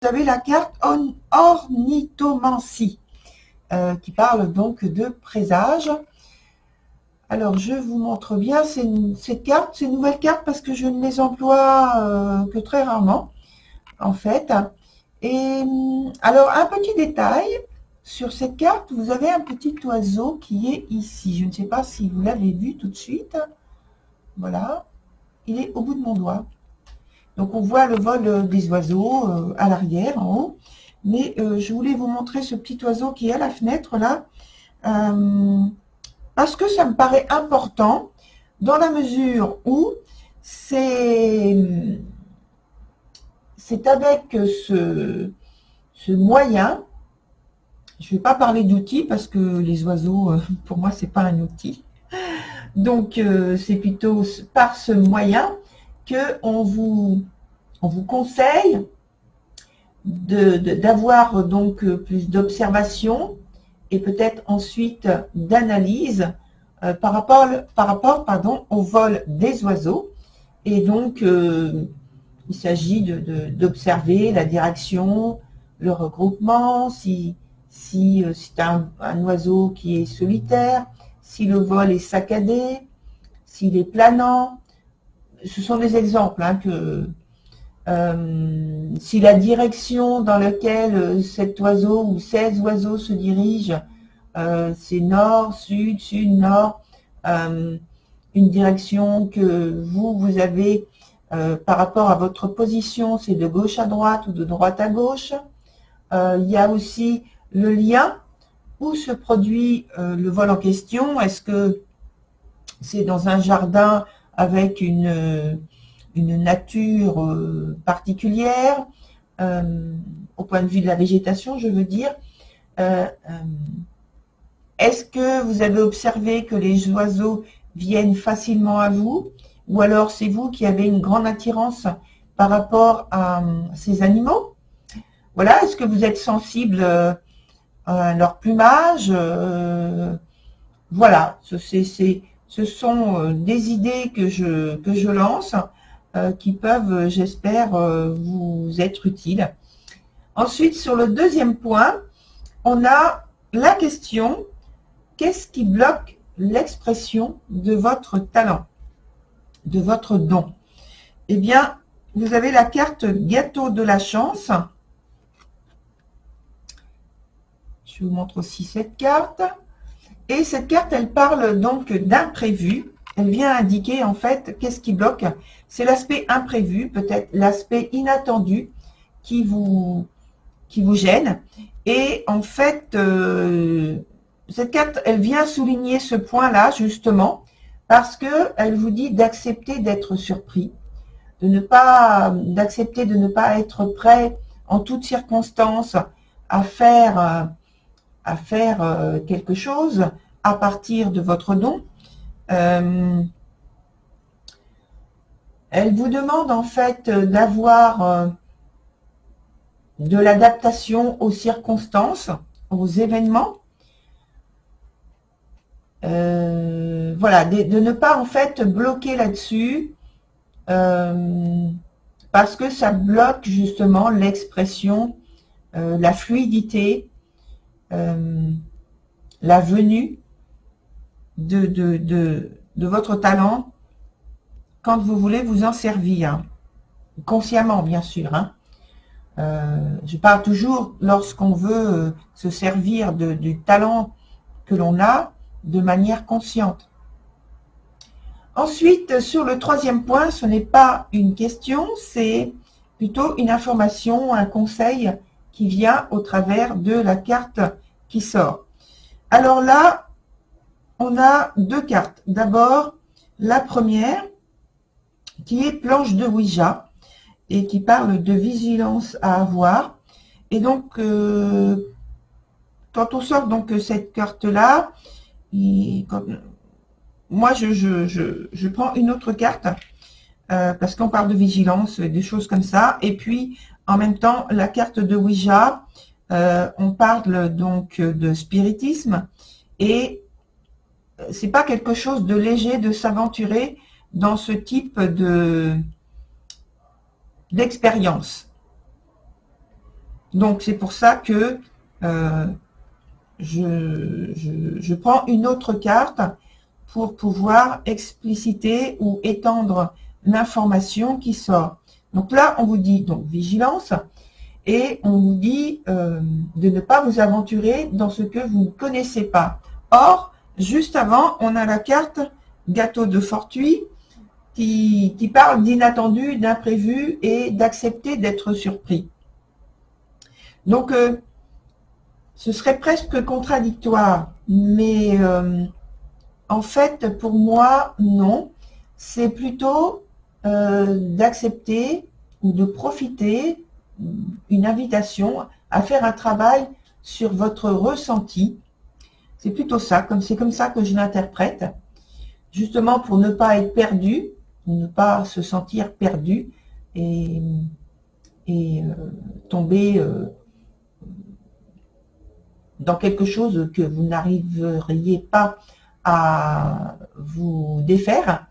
Vous avez la carte ornithomancie qui parle donc de présage. Alors, je vous montre bien ces nouvelles cartes parce que je ne les emploie que très rarement, en fait. Et alors, un petit détail, sur cette carte, vous avez un petit oiseau qui est ici. Je ne sais pas si vous l'avez vu tout de suite. Voilà, il est au bout de mon doigt. Donc, on voit le vol des oiseaux à l'arrière, en haut. Mais je voulais vous montrer ce petit oiseau qui est à la fenêtre, là. Parce que ça me paraît important, dans la mesure où c'est avec ce moyen, je ne vais pas parler d'outils, parce que les oiseaux, pour moi, c'est pas un outil. Donc, c'est plutôt par ce moyen qu'on vous conseille d'avoir donc plus d'observation et peut-être ensuite d'analyse par rapport au vol des oiseaux. Et donc, il s'agit d'observer la direction, le regroupement, si c'est un oiseau qui est solitaire, si le vol est saccadé, s'il est planant. Ce sont des exemples si la direction dans laquelle cet oiseau ou ces oiseaux se dirigent, c'est nord, sud, sud, nord, une direction que vous avez par rapport à votre position, c'est de gauche à droite ou de droite à gauche. Il y a aussi le lien où se produit le vol en question. Est-ce que c'est dans un jardin avec une nature particulière, au point de vue de la végétation, je veux dire. Est-ce que vous avez observé que les oiseaux viennent facilement à vous, ou alors c'est vous qui avez une grande attirance par rapport à ces animaux? Voilà, est-ce que vous êtes sensible à leur plumage? Voilà, ce sont des idées que je lance, qui peuvent, j'espère, vous être utiles. Ensuite, sur le deuxième point, on a la question: qu'est-ce qui bloque l'expression de votre talent, de votre don? Eh bien, vous avez la carte gâteau de la chance. Je vous montre aussi cette carte. Et cette carte, elle parle donc d'imprévu. Elle vient indiquer en fait qu'est-ce qui bloque. C'est l'aspect imprévu, peut-être l'aspect inattendu qui vous gêne. Et en fait, cette carte, elle vient souligner ce point-là justement parce qu'elle vous dit d'accepter d'être surpris, d'accepter de ne pas être prêt en toutes circonstances à faire quelque chose à partir de votre don. Elle vous demande en fait d'avoir de l'adaptation aux circonstances, aux événements. Voilà, de ne pas en fait bloquer là-dessus, parce que ça bloque justement l'expression, la fluidité, la venue de votre talent quand vous voulez vous en servir, consciemment bien sûr. Je parle toujours lorsqu'on veut se servir du talent que l'on a de manière consciente. Ensuite, sur le troisième point, ce n'est pas une question, c'est plutôt une information, un conseil qui vient au travers de la carte qui sort. Alors là, on a deux cartes. D'abord, la première, qui est planche de Ouija, et qui parle de vigilance à avoir. Et donc, quand on sort donc cette carte-là, moi, je prends une autre carte, parce qu'on parle de vigilance, des choses comme ça. Et puis, en même temps, la carte de Ouija, on parle donc de spiritisme. Et c'est pas quelque chose de léger de s'aventurer dans ce type d'expérience. Donc, c'est pour ça que je prends une autre carte pour pouvoir expliciter ou étendre l'information qui sort. Donc là, on vous dit donc vigilance et on vous dit de ne pas vous aventurer dans ce que vous ne connaissez pas. Or, juste avant, on a la carte gâteau de fortune qui parle d'inattendu, d'imprévu et d'accepter d'être surpris. Donc, ce serait presque contradictoire, mais en fait, pour moi, non. C'est plutôt d'accepter ou de profiter, une invitation à faire un travail sur votre ressenti. C'est plutôt ça, c'est comme ça que je l'interprète, justement pour ne pas être perdu, ne pas se sentir perdu et tomber dans quelque chose que vous n'arriveriez pas à vous défaire.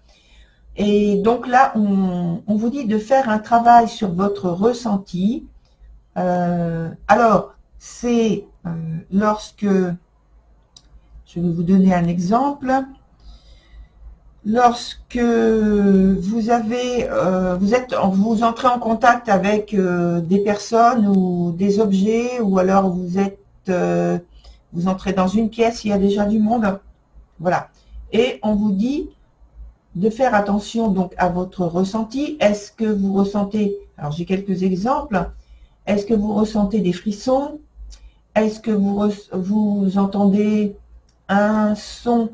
Et donc là, on vous dit de faire un travail sur votre ressenti. Alors, c'est lorsque, je vais vous donner un exemple, lorsque vous entrez en contact avec des personnes ou des objets, ou alors vous entrez dans une pièce, il y a déjà du monde, voilà. Et on vous dit de faire attention donc à votre ressenti. Est-ce que vous ressentez, alors j'ai quelques exemples, est-ce que vous ressentez des frissons? Est-ce que vous entendez un son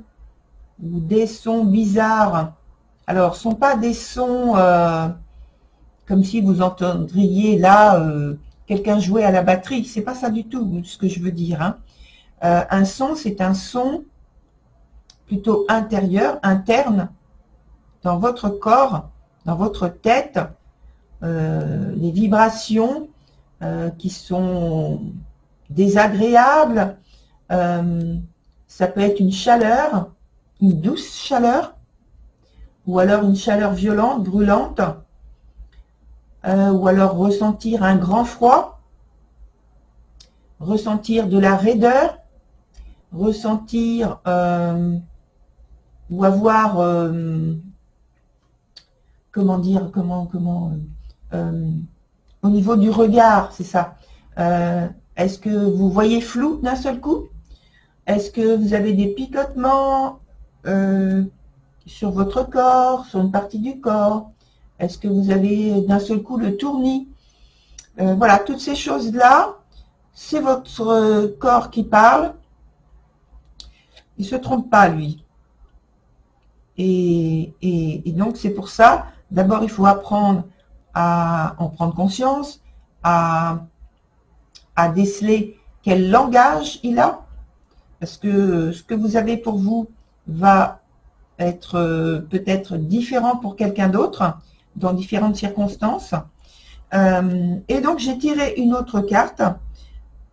ou des sons bizarres? Alors, ce ne sont pas des sons comme si vous entendriez là quelqu'un jouer à la batterie. C'est pas ça du tout ce que je veux dire, hein. Un son, c'est un son plutôt intérieur, interne, dans votre corps, dans votre tête, les vibrations qui sont désagréables. Ça peut être une chaleur, une douce chaleur, ou alors une chaleur violente, brûlante, ou alors ressentir un grand froid, ressentir de la raideur, ressentir ou avoir comment dire, au niveau du regard, c'est ça. Est-ce que vous voyez flou d'un seul coup? Est-ce que vous avez des picotements sur votre corps, sur une partie du corps? Est-ce que vous avez d'un seul coup le tournis? Voilà, toutes ces choses-là, c'est votre corps qui parle. Il ne se trompe pas, lui. Et donc, c'est pour ça, d'abord, il faut apprendre à en prendre conscience, à déceler quel langage il a, parce que ce que vous avez pour vous va être peut-être différent pour quelqu'un d'autre, dans différentes circonstances. Et donc, j'ai tiré une autre carte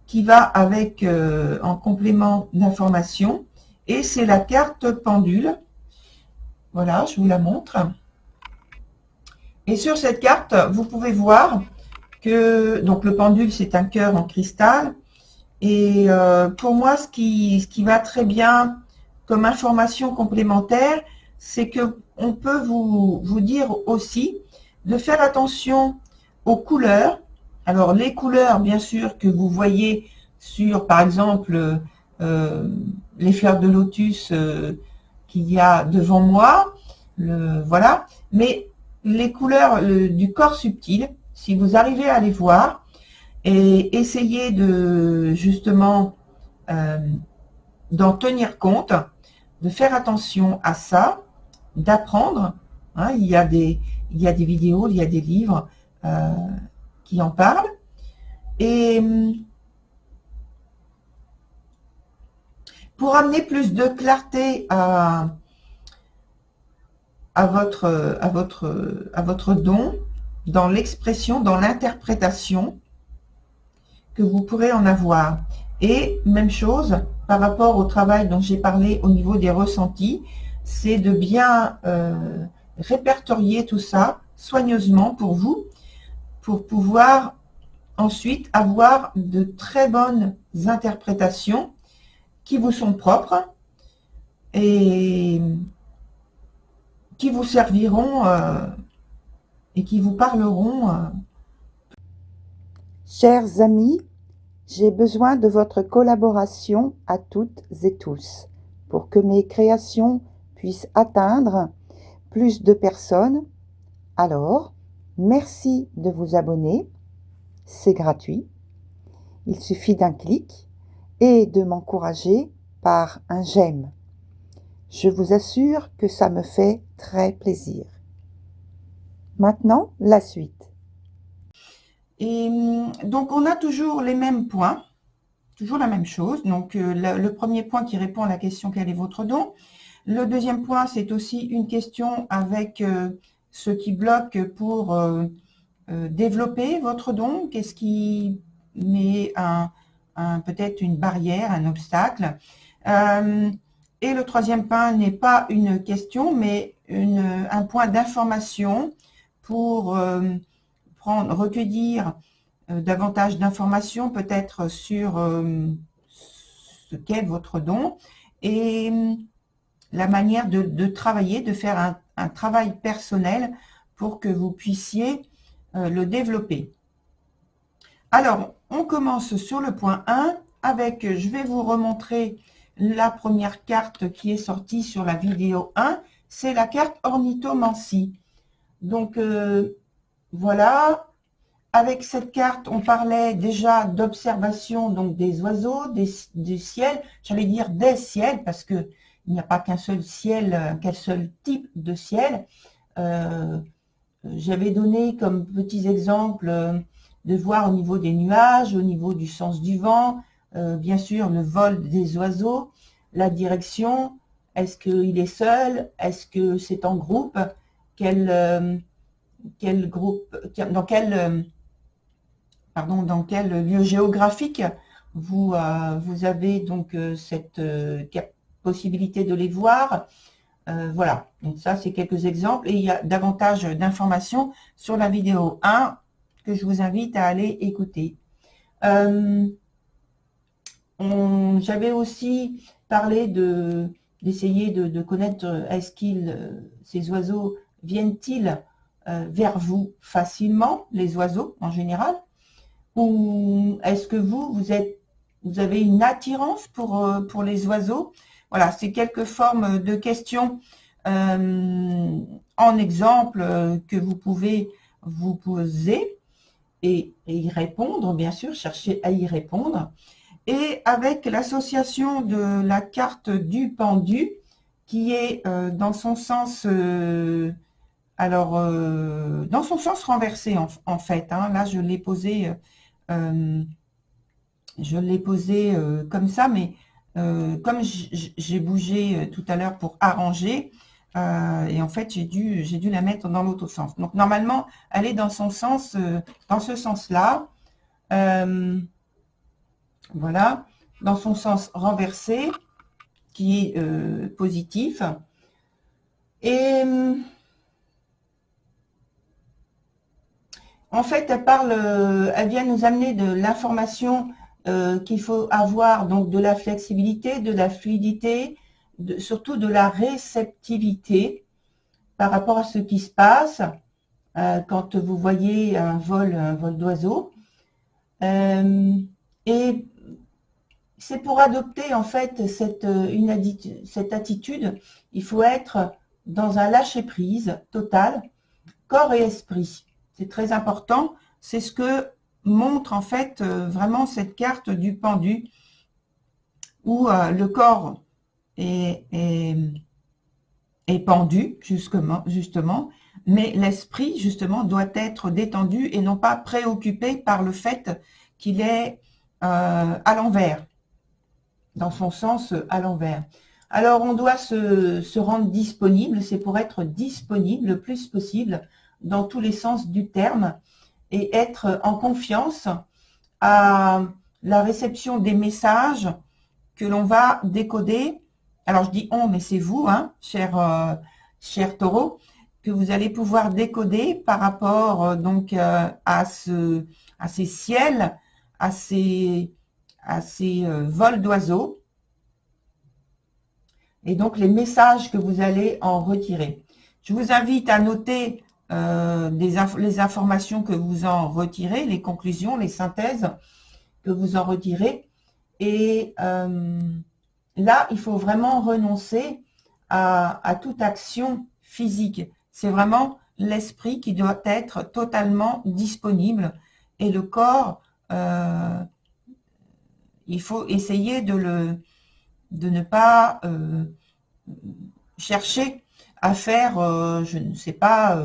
qui va avec, en complément d'information, et c'est la carte pendule. Voilà, je vous la montre. Et sur cette carte, vous pouvez voir que donc le pendule, c'est un cœur en cristal. Et pour moi, ce qui va très bien comme information complémentaire, c'est que on peut vous dire aussi de faire attention aux couleurs. Alors, les couleurs, bien sûr, que vous voyez sur, par exemple, les fleurs de lotus qu'il y a devant moi, voilà. Mais les couleurs du corps subtil, si vous arrivez à les voir, et essayez de, justement, d'en tenir compte, de faire attention à ça, d'apprendre. Hein, il y a des vidéos, il y a des livres qui en parlent. Et pour amener plus de clarté à votre don, dans l'expression, dans l'interprétation que vous pourrez en avoir. Et même chose par rapport au travail dont j'ai parlé au niveau des ressentis, c'est de bien répertorier tout ça soigneusement pour vous, pour pouvoir ensuite avoir de très bonnes interprétations qui vous sont propres et qui vous serviront et qui vous parleront. Chers amis, j'ai besoin de votre collaboration à toutes et tous pour que mes créations puissent atteindre plus de personnes. Alors, merci de vous abonner, c'est gratuit. Il suffit d'un clic et de m'encourager par un j'aime. Je vous assure que ça me fait très plaisir. Maintenant, la suite. Et donc, on a toujours les mêmes points, toujours la même chose. Donc, le premier point qui répond à la question « Quel est votre don ?» Le deuxième point, c'est aussi une question avec ce qui bloque pour développer votre don. Qu'est-ce qui met peut-être une barrière, un obstacle. Et le troisième point n'est pas une question, mais un point d'information pour recueillir davantage d'informations peut-être sur ce qu'est votre don et la manière de travailler, de faire un travail personnel pour que vous puissiez le développer. Alors, on commence sur le point 1 avec, je vais vous remontrer la première carte qui est sortie sur la vidéo 1, c'est la carte ornithomancie. Donc, voilà, avec cette carte, on parlait déjà d'observation donc des oiseaux, du ciel, j'allais dire des ciels, parce qu'il n'y a pas qu'un seul ciel, qu'un seul type de ciel. J'avais donné comme petits exemples de voir au niveau des nuages, au niveau du sens du vent, bien sûr le vol des oiseaux, la direction, est-ce qu'il est seul, est-ce que c'est en groupe, quel groupe, dans quel lieu géographique vous avez donc cette possibilité de les voir. Voilà, donc ça c'est quelques exemples et il y a davantage d'informations sur la vidéo 1 que je vous invite à aller écouter. J'avais aussi parlé d'essayer de connaître est-ce ces oiseaux viennent-ils vers vous facilement, les oiseaux en général, ou est-ce que vous avez une attirance pour les oiseaux? Voilà, c'est quelques formes de questions en exemple que vous pouvez vous poser et y répondre, bien sûr, chercher à y répondre. Et avec l'association de la carte du pendu, qui est dans son sens, dans son sens renversé en fait. Hein, là, je l'ai posé comme ça, mais comme j'ai bougé tout à l'heure pour arranger, et en fait j'ai dû la mettre dans l'autre sens. Donc normalement, elle est dans son sens, dans ce sens-là. Voilà, dans son sens renversé, qui est positif. Et en fait, elle vient nous amener de l'information qu'il faut avoir, donc de la flexibilité, de la fluidité, surtout de la réceptivité par rapport à ce qui se passe quand vous voyez un vol d'oiseau. Et c'est pour adopter en fait cette attitude, il faut être dans un lâcher-prise total, corps et esprit. C'est très important, c'est ce que montre en fait vraiment cette carte du pendu, où le corps est pendu justement, mais l'esprit justement doit être détendu et non pas préoccupé par le fait qu'il est à l'envers, dans son sens à l'envers. Alors on doit se rendre disponible, c'est pour être disponible le plus possible dans tous les sens du terme et être en confiance à la réception des messages que l'on va décoder. Alors je dis on, mais c'est vous, hein, cher taureau, que vous allez pouvoir décoder par rapport à ces ciels, à ces vols d'oiseaux, et donc les messages que vous allez en retirer. Je vous invite à noter les informations que vous en retirez, les conclusions, les synthèses que vous en retirez. Et là, il faut vraiment renoncer à toute action physique. C'est vraiment l'esprit qui doit être totalement disponible. Et le corps, il faut essayer de ne pas chercher à faire, je ne sais pas,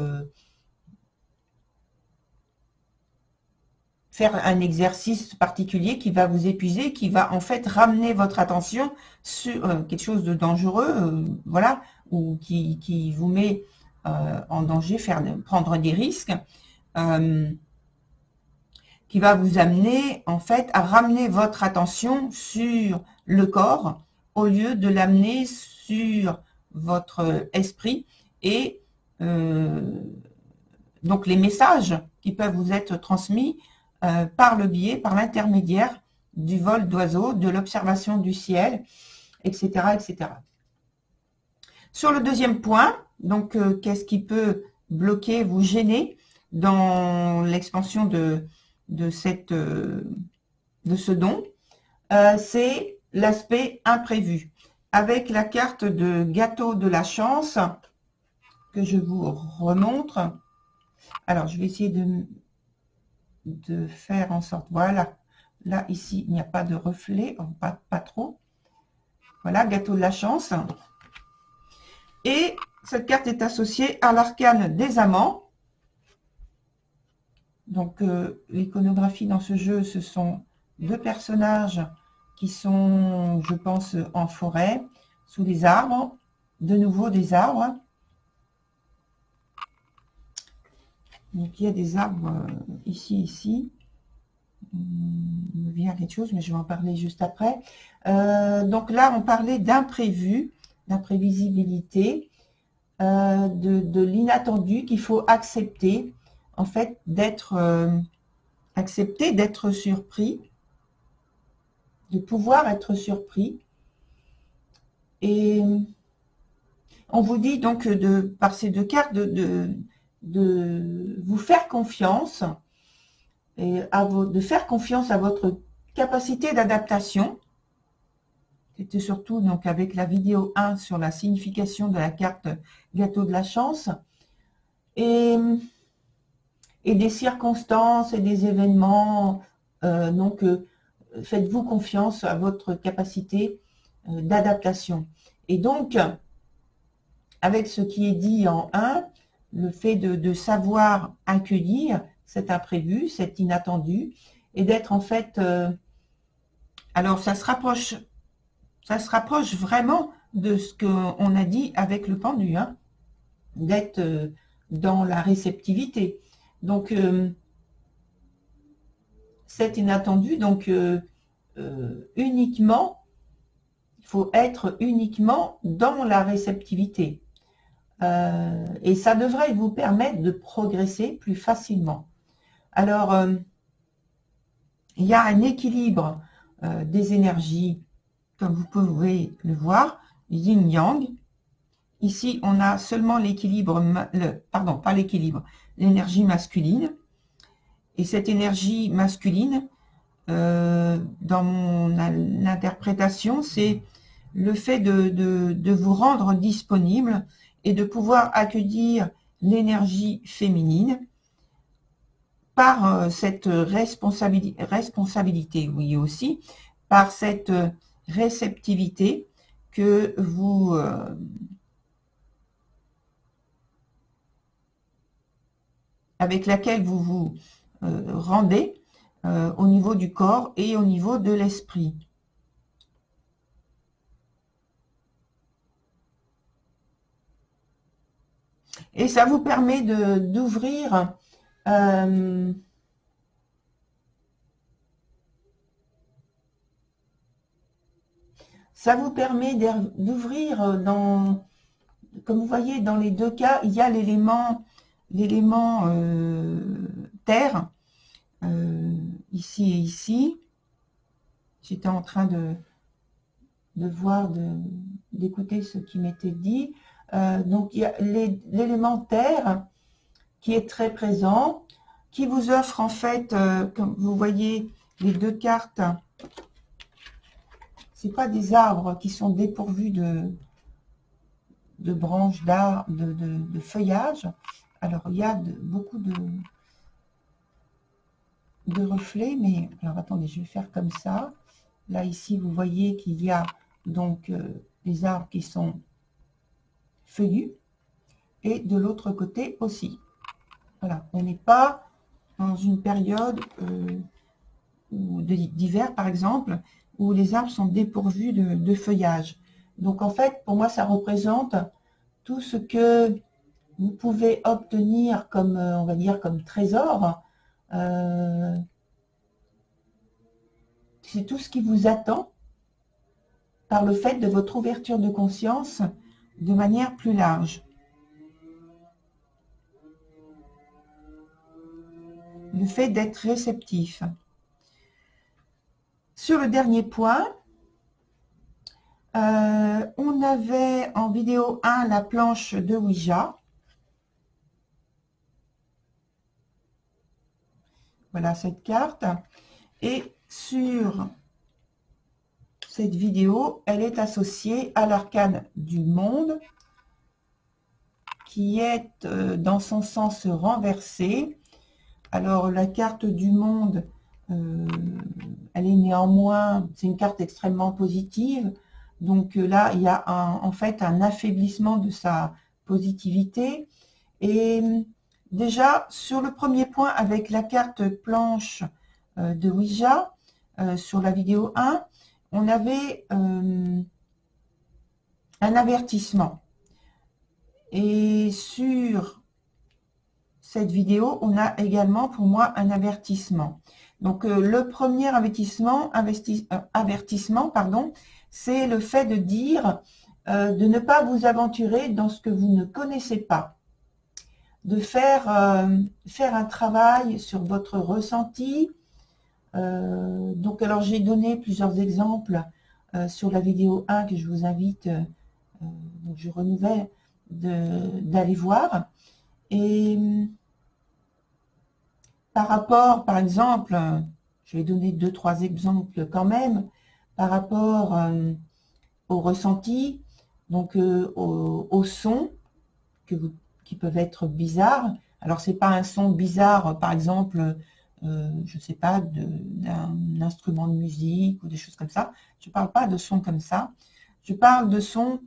faire un exercice particulier qui va vous épuiser, qui va en fait ramener votre attention sur quelque chose de dangereux, voilà, ou qui vous met en danger, prendre des risques, qui va vous amener en fait à ramener votre attention sur le corps au lieu de l'amener sur votre esprit et donc les messages qui peuvent vous être transmis par l'intermédiaire du vol d'oiseaux, de l'observation du ciel, etc., etc. Sur le deuxième point, donc qu'est-ce qui peut bloquer, vous gêner dans l'expansion de ce don, c'est l'aspect imprévu. Avec la carte de gâteau de la chance, que je vous remontre. Alors, je vais essayer de faire en sorte, voilà, là, ici, il n'y a pas de reflet, pas trop. Voilà, gâteau de la chance. Et cette carte est associée à l'arcane des amants. Donc, l'iconographie dans ce jeu, ce sont deux personnages qui sont, je pense, en forêt, sous les arbres, de nouveau des arbres. Donc, il y a des arbres ici. Il me vient quelque chose, mais je vais en parler juste après. Donc là, on parlait d'imprévu, d'imprévisibilité, de l'inattendu qu'il faut accepter, en fait, accepter d'être surpris, de pouvoir être surpris. Et on vous dit donc, par ces deux cartes, de vous faire confiance, et de faire confiance à votre capacité d'adaptation. C'était surtout donc avec la vidéo 1 sur la signification de la carte gâteau de la chance. Et des circonstances et des événements. Donc, faites-vous confiance à votre capacité d'adaptation. Et donc, avec ce qui est dit en 1, le fait de savoir accueillir cet imprévu, cet inattendu, et d'être en fait... alors, ça se rapproche vraiment de ce qu'on a dit avec le pendu, hein, d'être dans la réceptivité. Donc, cet inattendu, donc uniquement, il faut être uniquement dans la réceptivité. Et ça devrait vous permettre de progresser plus facilement. Alors, il y a un équilibre des énergies, comme vous pouvez le voir, yin-yang. Ici, on a seulement l'équilibre, pardon, pas l'équilibre, l'énergie masculine. Et cette énergie masculine, dans mon interprétation, c'est le fait de vous rendre disponible et de pouvoir accueillir l'énergie féminine par cette responsabilité, oui aussi, par cette réceptivité que vous avec laquelle vous vous rendez au niveau du corps et au niveau de l'esprit. Et ça vous permet d'ouvrir ça vous permet d'ouvrir dans, comme vous voyez, dans les deux cas, il y a l'élément terre, ici et ici. J'étais en train de voir, d'écouter ce qui m'était dit. Donc, il y a l'élément terre qui est très présent, qui vous offre en fait, comme vous voyez, les deux cartes. C'est pas des arbres qui sont dépourvus de branches d'arbres, de feuillage. Alors, il y a beaucoup de reflets, mais alors attendez, je vais faire comme ça. Là, ici, vous voyez qu'il y a donc des arbres qui sont feuillus, et de l'autre côté aussi. Voilà, on n'est pas dans une période d'hiver, par exemple, où les arbres sont dépourvus de feuillage. Donc, en fait, pour moi, ça représente tout ce que vous pouvez obtenir comme, on va dire, comme trésor. C'est tout ce qui vous attend par le fait de votre ouverture de conscience de manière plus large. Le fait d'être réceptif. Sur le dernier point, on avait en vidéo 1 la planche de Ouija. Voilà cette carte. Et sur cette vidéo, elle est associée à l'arcane du monde, qui est dans son sens renversé. Alors, la carte du monde, elle est néanmoins, c'est une carte extrêmement positive. Donc là, il y a en fait un affaiblissement de sa positivité. Et déjà, sur le premier point, avec la carte planche de Ouija, sur la vidéo 1, on avait un avertissement. Et sur cette vidéo, on a également pour moi un avertissement. Donc le premier avertissement, c'est le fait de dire de ne pas vous aventurer dans ce que vous ne connaissez pas, de faire un travail sur votre ressenti. Donc alors j'ai donné plusieurs exemples sur la vidéo 1 que je vous invite, donc je renouvelle d'aller voir. Et par rapport, par exemple, je vais donner 2-3 exemples quand même, par rapport au ressenti, donc au son qui peuvent être bizarres. Alors, c'est pas un son bizarre, par exemple, je ne sais pas, d'un instrument de musique ou des choses comme ça. Je ne parle pas de sons comme ça. Je parle de sons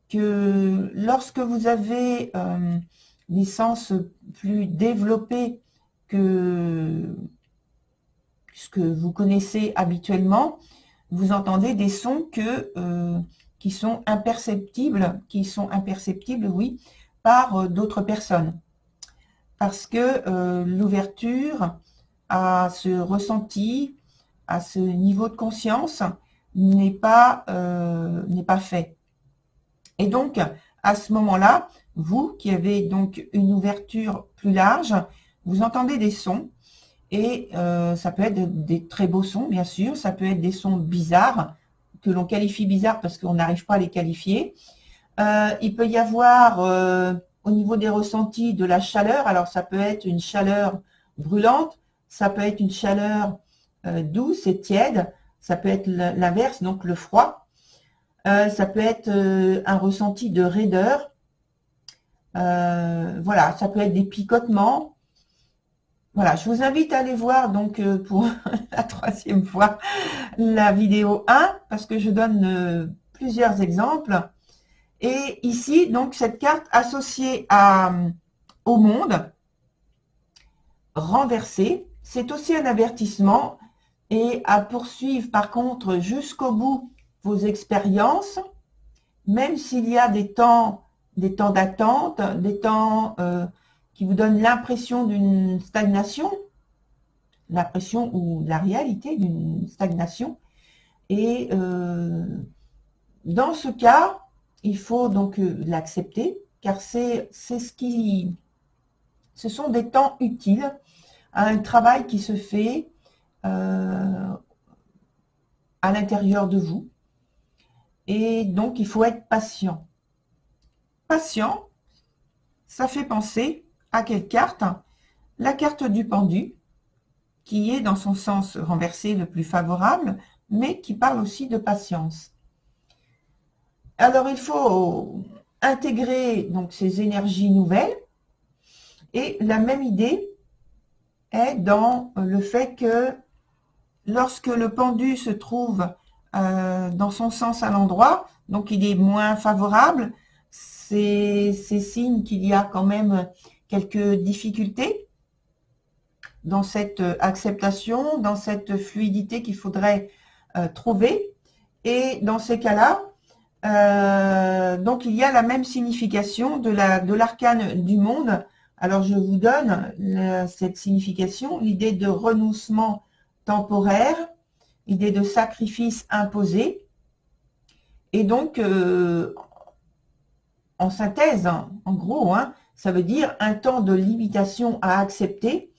que lorsque vous avez des sens plus développés que ce que vous connaissez habituellement, vous entendez des sons qui sont imperceptibles, oui, par d'autres personnes. Parce que l'ouverture à ce ressenti, à ce niveau de conscience, n'est pas fait. Et donc, à ce moment-là, vous qui avez donc une ouverture plus large, vous entendez des sons, et ça peut être des très beaux sons, bien sûr, ça peut être des sons bizarres, que l'on qualifie bizarres parce qu'on n'arrive pas à les qualifier. Il peut y avoir, au niveau des ressentis, de la chaleur. Alors, ça peut être une chaleur brûlante, ça peut être une chaleur douce et tiède, ça peut être l'inverse, donc le froid. Ça peut être un ressenti de raideur. Voilà, ça peut être des picotements. Voilà, je vous invite à aller voir donc pour la 3e fois la vidéo 1 parce que je donne plusieurs exemples. Et ici, donc, cette carte associée au monde renversé, c'est aussi un avertissement et à poursuivre par contre jusqu'au bout vos expériences, même s'il y a des temps d'attente, des temps qui vous donnent l'impression d'une stagnation, l'impression ou la réalité d'une stagnation. Et dans ce cas, il faut donc l'accepter, car ce sont des temps utiles à un travail qui se fait à l'intérieur de vous. Et donc, il faut être patient. Patient, ça fait penser à quelle carte? La carte du pendu, qui est dans son sens renversé le plus favorable, mais qui parle aussi de patience. Alors, il faut intégrer donc ces énergies nouvelles, et la même idée est dans le fait que lorsque le pendu se trouve dans son sens à l'endroit, donc il est moins favorable, c'est signe qu'il y a quand même quelques difficultés dans cette acceptation, dans cette fluidité qu'il faudrait trouver. Et dans ces cas-là, donc il y a la même signification de l'arcane du monde. Alors je vous donne cette signification, l'idée de renoncement temporaire, l'idée de sacrifice imposé. Et donc, en synthèse, hein, en gros, hein, ça veut dire un temps de limitation à accepter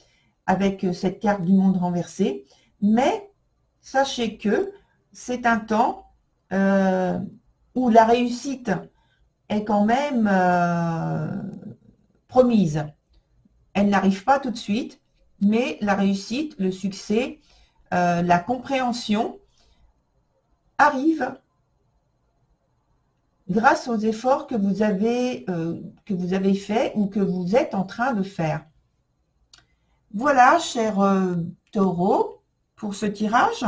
avec cette carte du monde renversé. Mais sachez que c'est un temps où la réussite est quand même promise. Elle n'arrive pas tout de suite, mais la réussite, le succès, la compréhension arrive grâce aux efforts que vous avez faits ou que vous êtes en train de faire. Voilà, cher taureau, pour ce tirage.